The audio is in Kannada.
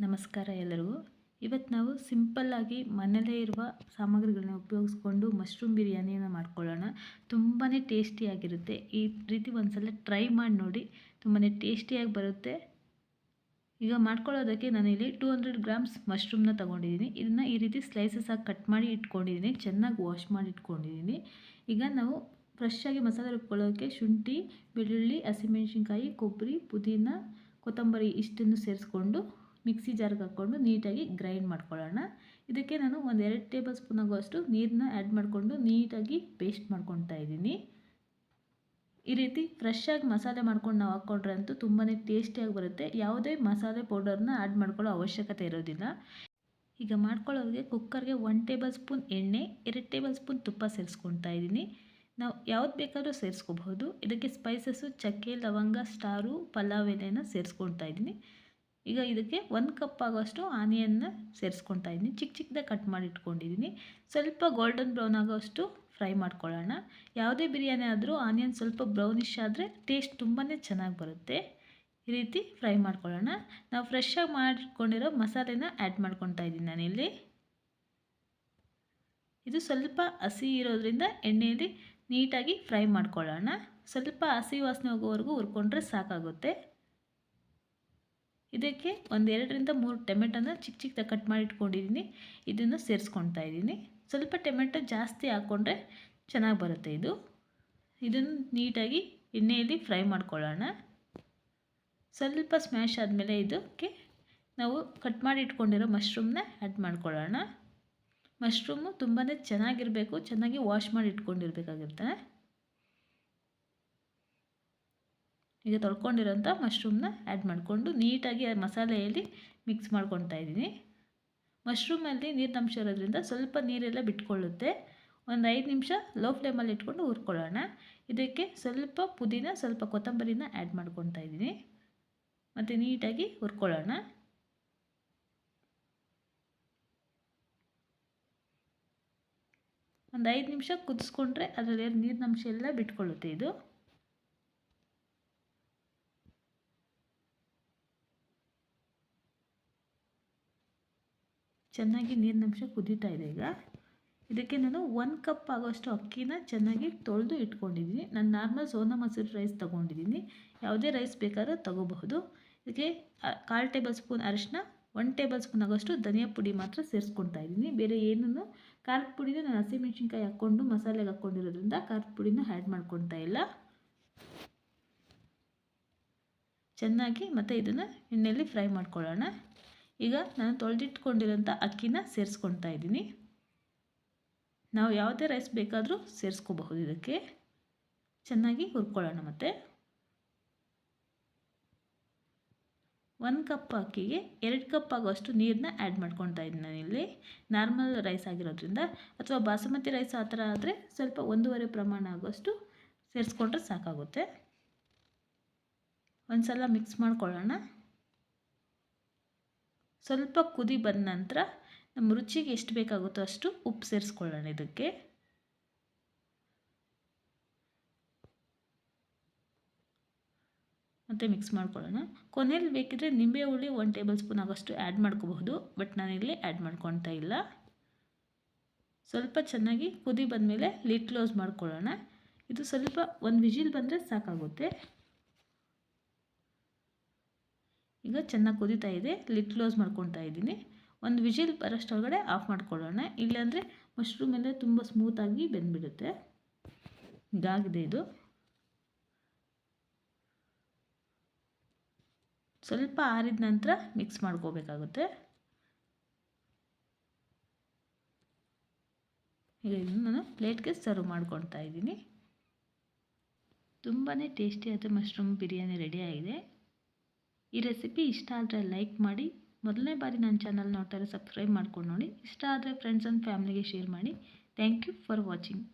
ನಮಸ್ಕಾರ ಎಲ್ಲರಿಗೂ. ಇವತ್ತು ನಾವು ಸಿಂಪಲ್ಲಾಗಿ ಮನೆಯಲ್ಲೇ ಇರುವ ಸಾಮಗ್ರಿಗಳನ್ನ ಉಪಯೋಗಿಸ್ಕೊಂಡು ಮಶ್ರೂಮ್ ಬಿರಿಯಾನಿಯನ್ನು ಮಾಡ್ಕೊಳ್ಳೋಣ. ತುಂಬಾ ಟೇಸ್ಟಿಯಾಗಿರುತ್ತೆ. ಈ ರೀತಿ ಒಂದ್ಸಲ ಟ್ರೈ ಮಾಡಿ ನೋಡಿ, ತುಂಬಾ ಟೇಸ್ಟಿಯಾಗಿ ಬರುತ್ತೆ. ಈಗ ಮಾಡ್ಕೊಳ್ಳೋದಕ್ಕೆ ನಾನಿಲ್ಲಿ 200 ಗ್ರಾಮ್ಸ್ ಮಶ್ರೂಮ್ನ ತೊಗೊಂಡಿದ್ದೀನಿ. ಇದನ್ನು ಈ ರೀತಿ ಸ್ಲೈಸಸ್ ಆಗಿ ಕಟ್ ಮಾಡಿ ಇಟ್ಕೊಂಡಿದ್ದೀನಿ. ಚೆನ್ನಾಗಿ ವಾಶ್ ಮಾಡಿ ಇಟ್ಕೊಂಡಿದ್ದೀನಿ. ಈಗ ನಾವು ಫ್ರೆಶ್ಶಾಗಿ ಮಸಾಲೆ ರುಬ್ಕೊಳ್ಳೋಕ್ಕೆ ಶುಂಠಿ, ಬೆಳ್ಳುಳ್ಳಿ, ಹಸಿಮೆಣಸಿನ್ಕಾಯಿ, ಕೊಬ್ಬರಿ, ಪುದೀನ, ಕೊತ್ತಂಬರಿ ಇಷ್ಟನ್ನು ಸೇರಿಸ್ಕೊಂಡು ಮಿಕ್ಸಿ ಜಾರ್ಗೆ ಹಾಕ್ಕೊಂಡು ನೀಟಾಗಿ ಗ್ರೈಂಡ್ ಮಾಡ್ಕೊಳ್ಳೋಣ. ಇದಕ್ಕೆ ನಾನು 1-2 ಟೇಬಲ್ ಸ್ಪೂನ್ ಆಗುವಷ್ಟು ನೀರನ್ನ ಆ್ಯಡ್ ಮಾಡಿಕೊಂಡು ನೀಟಾಗಿ ಪೇಸ್ಟ್ ಮಾಡ್ಕೊತಾ ಇದ್ದೀನಿ. ಈ ರೀತಿ ಫ್ರೆಶ್ಶಾಗಿ ಮಸಾಲೆ ಮಾಡ್ಕೊಂಡು ನಾವು ಹಾಕ್ಕೊಂಡ್ರೆ ಅಂತೂ ತುಂಬಾ ಟೇಸ್ಟಿಯಾಗಿ ಬರುತ್ತೆ. ಯಾವುದೇ ಮಸಾಲೆ ಪೌಡರ್ನ ಆ್ಯಡ್ ಮಾಡ್ಕೊಳ್ಳೋ ಅವಶ್ಯಕತೆ ಇರೋದಿಲ್ಲ. ಈಗ ಮಾಡ್ಕೊಳ್ಳೋದಕ್ಕೆ ಕುಕ್ಕರ್ಗೆ 1 ಟೇಬಲ್ ಸ್ಪೂನ್ ಎಣ್ಣೆ, 2 ಟೇಬಲ್ ಸ್ಪೂನ್ ತುಪ್ಪ ಸೇರಿಸ್ಕೊತಾ ಇದ್ದೀನಿ. ನಾವು ಯಾವ್ದು ಬೇಕಾದರೂ ಸೇರಿಸ್ಕೋಬಹುದು. ಇದಕ್ಕೆ ಸ್ಪೈಸಸ್ಸು ಚಕ್ಕೆ, ಲವಂಗ, ಸ್ಟಾರು, ಪಲಾವ್ ಎಲೆನ ಸೇರಿಸ್ಕೊತಾ ಇದ್ದೀನಿ. ಈಗ ಇದಕ್ಕೆ 1 ಕಪ್ ಆಗೋಷ್ಟು ಆನಿಯನ್ನ ಸೇರಿಸ್ಕೊತಾ ಇದ್ದೀನಿ. ಚಿಕ್ಕ ಚಿಕ್ಕದಾಗಿ ಕಟ್ ಮಾಡಿ ಇಟ್ಕೊಂಡಿದ್ದೀನಿ. ಸ್ವಲ್ಪ ಗೋಲ್ಡನ್ ಬ್ರೌನ್ ಆಗೋಷ್ಟು ಫ್ರೈ ಮಾಡ್ಕೊಳ್ಳೋಣ. ಯಾವುದೇ ಬಿರಿಯಾನಿ ಆದರೂ ಆನಿಯನ್ ಸ್ವಲ್ಪ ಬ್ರೌನಿಷ್ ಆದರೆ ಟೇಸ್ಟ್ ತುಂಬಾ ಚೆನ್ನಾಗಿ ಬರುತ್ತೆ. ಈ ರೀತಿ ಫ್ರೈ ಮಾಡ್ಕೊಳ್ಳೋಣ. ನಾವು ಫ್ರೆಶ್ಶಾಗಿ ಮಾಡಿಕೊಂಡಿರೋ ಮಸಾಲೆನ ಆ್ಯಡ್ ಮಾಡ್ಕೊತಾ ಇದ್ದೀನಿ ನಾನಿಲ್ಲಿ. ಇದು ಸ್ವಲ್ಪ ಹಸಿ ಇರೋದ್ರಿಂದ ಎಣ್ಣೆಯಲ್ಲಿ ನೀಟಾಗಿ ಫ್ರೈ ಮಾಡ್ಕೊಳ್ಳೋಣ. ಸ್ವಲ್ಪ ಹಸಿ ವಾಸನೆ ಹೋಗೋವರೆಗೂ ಹುರ್ಕೊಂಡ್ರೆ ಸಾಕಾಗುತ್ತೆ. ಇದಕ್ಕೆ 2-3 ಟೊಮೆಟೊನ ಚಿಕ್ಕ ಚಿಕ್ಕದಾಗಿ ಕಟ್ ಮಾಡಿ ಇಟ್ಕೊಂಡಿದ್ದೀನಿ. ಇದನ್ನು ಸೇರಿಸ್ಕೊತಾ ಇದ್ದೀನಿ. ಸ್ವಲ್ಪ ಟೊಮೆಟೊ ಜಾಸ್ತಿ ಹಾಕ್ಕೊಂಡ್ರೆ ಚೆನ್ನಾಗಿ ಬರುತ್ತೆ ಇದು. ಇದನ್ನು ನೀಟಾಗಿ ಎಣ್ಣೆಯಲ್ಲಿ ಫ್ರೈ ಮಾಡ್ಕೊಳ್ಳೋಣ. ಸ್ವಲ್ಪ ಸ್ಮ್ಯಾಶ್ ಆದಮೇಲೆ ಇದಕ್ಕೆ ನಾವು ಕಟ್ ಮಾಡಿ ಇಟ್ಕೊಂಡಿರೋ ಮಶ್ರೂಮ್ನ ಆ್ಯಡ್ ಮಾಡ್ಕೊಳ್ಳೋಣ. ಮಶ್ರೂಮು ತುಂಬಾ ಚೆನ್ನಾಗಿರಬೇಕು, ಚೆನ್ನಾಗಿ ವಾಶ್ ಮಾಡಿ ಇಟ್ಕೊಂಡಿರ್ಬೇಕಾಗಿರುತ್ತೆ. ಈಗ ತೊಳ್ಕೊಂಡಿರೋಂಥ ಮಶ್ರೂಮ್ನ ಆ್ಯಡ್ ಮಾಡಿಕೊಂಡು ನೀಟಾಗಿ ಮಸಾಲೆಯಲ್ಲಿ ಮಿಕ್ಸ್ ಮಾಡ್ಕೊತಾ ಇದ್ದೀನಿ. ಮಶ್ರೂಮಲ್ಲಿ ನೀರಿನಂಶ ಇರೋದ್ರಿಂದ ಸ್ವಲ್ಪ ನೀರೆಲ್ಲ ಬಿಟ್ಕೊಳ್ಳುತ್ತೆ. 5 ನಿಮಿಷ ಲೋ ಫ್ಲೇಮಲ್ಲಿ ಇಟ್ಕೊಂಡು ಹುರ್ಕೊಳ್ಳೋಣ. ಇದಕ್ಕೆ ಸ್ವಲ್ಪ ಪುದೀನ, ಸ್ವಲ್ಪ ಕೊತ್ತಂಬರಿನ ಆ್ಯಡ್ ಮಾಡ್ಕೊತಾ ಇದ್ದೀನಿ ಮತ್ತು ನೀಟಾಗಿ ಹುರ್ಕೊಳ್ಳೋಣ. ಒಂದು 5 ನಿಮಿಷ ಕುದಿಸ್ಕೊಂಡ್ರೆ ಅದರಲ್ಲಿ ನೀರಿನಂಶ ಎಲ್ಲ ಬಿಟ್ಕೊಳ್ಳುತ್ತೆ ಇದು. ಚೆನ್ನಾಗಿ ನೀರಿನಂಶ ಕುದೀತಾ ಇದೆ. ಈಗ ಇದಕ್ಕೆ ನಾನು 1 ಕಪ್ ಆಗೋಷ್ಟು ಅಕ್ಕಿನ ಚೆನ್ನಾಗಿ ತೊಳೆದು ಇಟ್ಕೊಂಡಿದ್ದೀನಿ. ನಾನು ನಾರ್ಮಲ್ ಸೋನಾ ಮಸೂರಿ ರೈಸ್ ತೊಗೊಂಡಿದ್ದೀನಿ. ಯಾವುದೇ ರೈಸ್ ಬೇಕಾದ್ರೂ ತೊಗೋಬಹುದು. ಇದಕ್ಕೆ 1/4 ಟೇಬಲ್ ಸ್ಪೂನ್ ಅರಿಶಿನ, 1 ಟೇಬಲ್ ಸ್ಪೂನ್ ಆಗೋಷ್ಟು ಧನಿಯಾ ಪುಡಿ ಮಾತ್ರ ಸೇರಿಸ್ಕೊತಾ ಇದ್ದೀನಿ. ಬೇರೆ ಏನೂ ಖಾರದ ಪುಡಿನ ನಾನು ಹಸಿಮೆಣಸಿನ್ಕಾಯಿ ಹಾಕ್ಕೊಂಡು ಮಸಾಲೆಗೆ ಹಾಕ್ಕೊಂಡಿರೋದ್ರಿಂದ ಖಾರದ ಪುಡಿನ ಆ್ಯಡ್ ಮಾಡ್ಕೊತಾ ಇಲ್ಲ. ಚೆನ್ನಾಗಿ ಮತ್ತು ಇದನ್ನು ಎಣ್ಣೆಯಲ್ಲಿ ಫ್ರೈ ಮಾಡ್ಕೊಳ್ಳೋಣ. ಈಗ ನಾನು ತೊಳೆದಿಟ್ಕೊಂಡಿರೋಂಥ ಅಕ್ಕಿನ ಸೇರಿಸ್ಕೊತಾ ಇದ್ದೀನಿ. ನಾವು ಯಾವುದೇ ರೈಸ್ ಬೇಕಾದರೂ ಸೇರಿಸ್ಕೋಬಹುದು. ಇದಕ್ಕೆ ಚೆನ್ನಾಗಿ ಹುರ್ಕೊಳ್ಳೋಣ. ಮತ್ತು 1 ಕಪ್ ಅಕ್ಕಿಗೆ 2 ಕಪ್ ಆಗೋಷ್ಟು ನೀರನ್ನ ಆ್ಯಡ್ ಮಾಡ್ಕೊತಾ ಇದ್ದೀನಿ ನಾನಿಲ್ಲಿ. ನಾರ್ಮಲ್ ರೈಸ್ ಆಗಿರೋದ್ರಿಂದ, ಅಥವಾ ಬಾಸುಮತಿ ರೈಸ್ ಆ ಥರ ಆದರೆ ಸ್ವಲ್ಪ 1.5 ಪ್ರಮಾಣ ಆಗೋಷ್ಟು ಸೇರಿಸ್ಕೊಂಡ್ರೆ ಸಾಕಾಗುತ್ತೆ. ಒಂದು ಸಲ ಮಿಕ್ಸ್ ಮಾಡ್ಕೊಳ್ಳೋಣ. ಸ್ವಲ್ಪ ಕುದಿ ಬಂದ ನಂತರ ನಮ್ಮ ರುಚಿಗೆ ಎಷ್ಟು ಬೇಕಾಗುತ್ತೋ ಅಷ್ಟು ಉಪ್ಪು ಸೇರಿಸ್ಕೊಳ್ಳೋಣ. ಇದಕ್ಕೆ ಮತ್ತು ಮಿಕ್ಸ್ ಮಾಡ್ಕೊಳ್ಳೋಣ. ಕೊನೆಯಲ್ಲಿ ಬೇಕಿದ್ರೆ ನಿಂಬೆ ಹುಳಿ 1 ಟೇಬಲ್ ಸ್ಪೂನ್ ಆಗೋಷ್ಟು ಆ್ಯಡ್ ಮಾಡ್ಕೋಬಹುದು. ಬಟ್ ನಾನಿಲ್ಲಿ ಆ್ಯಡ್ ಮಾಡ್ಕೊತಾ ಇಲ್ಲ. ಸ್ವಲ್ಪ ಚೆನ್ನಾಗಿ ಕುದಿ ಬಂದಮೇಲೆ ಲಿಡ್ ಕ್ಲೋಸ್ ಮಾಡ್ಕೊಳ್ಳೋಣ. ಇದು ಸ್ವಲ್ಪ 1 ವಿಜಿಲ್ ಬಂದರೆ ಸಾಕಾಗುತ್ತೆ. ಈಗ ಚೆನ್ನಾಗಿ ಕುದೀತಾ ಇದೆ. ಲಿಡ್ ಕ್ಲೋಸ್ ಮಾಡ್ಕೊತಾ ಇದ್ದೀನಿ. 1 ವಿಜಿಲ್ ಬರೋಷ್ಟೊಳಗಡೆ ಆಫ್ ಮಾಡ್ಕೊಳ್ಳೋಣ. ಇಲ್ಲಾಂದರೆ ಮಶ್ರೂಮ್ ಎಲ್ಲ ತುಂಬ ಸ್ಮೂತಾಗಿ ಬೆಂದ್ಬಿಡುತ್ತೆ. ಇದಾಗಿದೆ ಇದು. ಸ್ವಲ್ಪ ಆರಿದ ನಂತರ ಮಿಕ್ಸ್ ಮಾಡ್ಕೋಬೇಕಾಗುತ್ತೆ. ಈಗ ಇದನ್ನು ನಾನು ಪ್ಲೇಟ್ಗೆ ಸರ್ವ್ ಮಾಡ್ಕೊತಾ ಇದ್ದೀನಿ. ತುಂಬಾ ಟೇಸ್ಟಿಯಾದ ಮಶ್ರೂಮ್ ಬಿರಿಯಾನಿ ರೆಡಿಯಾಗಿದೆ. ಈ ರೆಸಿಪಿ ಇಷ್ಟ ಆದರೆ ಲೈಕ್ ಮಾಡಿ. ಮೊದಲನೇ ಬಾರಿ ನನ್ನ ಚಾನಲ್ ನೋಡ್ತಾರೆ ಸಬ್ಸ್ಕ್ರೈಬ್ ಮಾಡ್ಕೊಂಡು ನೋಡಿ. ಇಷ್ಟ ಆದರೆ ಫ್ರೆಂಡ್ಸ್ ಆ್ಯಂಡ್ ಫ್ಯಾಮಿಲಿಗೆ ಶೇರ್ ಮಾಡಿ. Thank you for watching.